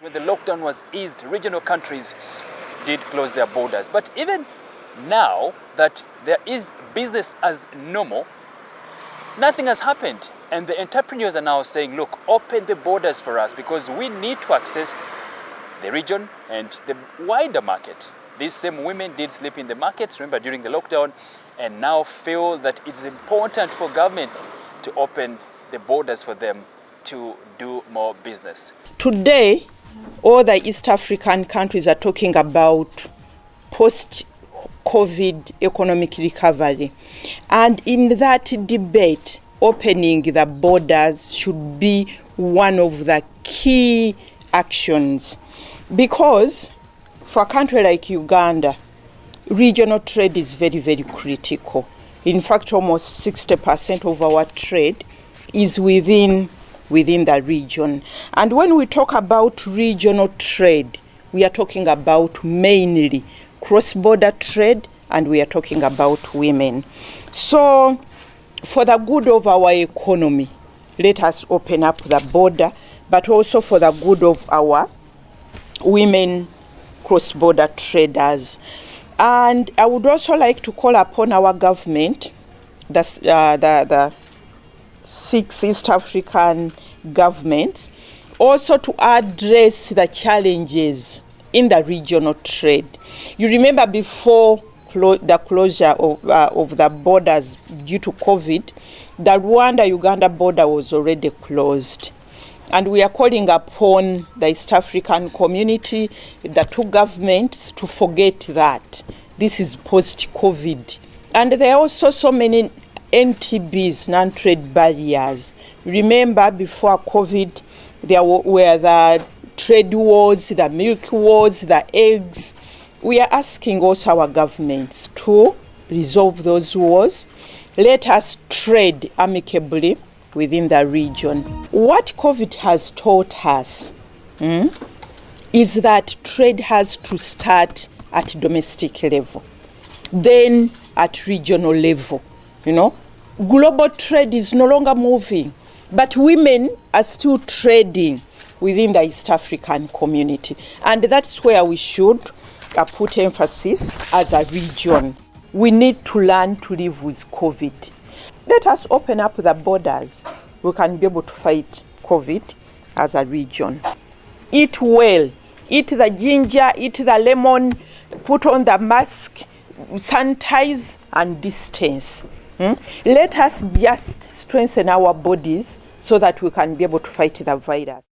When the lockdown was eased, regional countries did close their borders. But even now that there is business as normal, nothing has happened. And the entrepreneurs are now saying, look, open the borders for us because we need to access the region and the wider market. These same women did sleep in the markets, remember, during the lockdown, and now feel that it's important for governments to open the borders for them to do more business. Today, all the East African countries are talking about post-COVID economic recovery. And in that debate, opening the borders should be one of the key actions. Because for a country like Uganda, regional trade is very, very critical. In fact, almost 60% of our trade is within the region. And when we talk about regional trade, we are talking about mainly cross-border trade, and we are talking about women. So for the good of our economy, let us open up the border, but also for the good of our women cross-border traders. And I would also like to call upon our government, the 6 East African governments, also to address the challenges in the regional trade. You remember before the closure of the borders due to COVID, the Rwanda-Uganda border was already closed. And we are calling upon the East African community, the 2 governments, to forget that. This is post-COVID. And there are also so many NTBs, non-trade barriers. Remember, before COVID, there were the trade wars, the milk wars, the eggs. We are asking also our governments to resolve those wars. Let us trade amicably within the region. What COVID has taught us is that trade has to start at domestic level, then at regional level. Global trade is no longer moving, but women are still trading within the East African community. And that's where we should put emphasis as a region. We need to learn to live with COVID. Let us open up the borders. We can be able to fight COVID as a region. Eat well. Eat the ginger, eat the lemon, put on the mask, sanitize and distance. Let us just strengthen our bodies so that we can be able to fight the virus.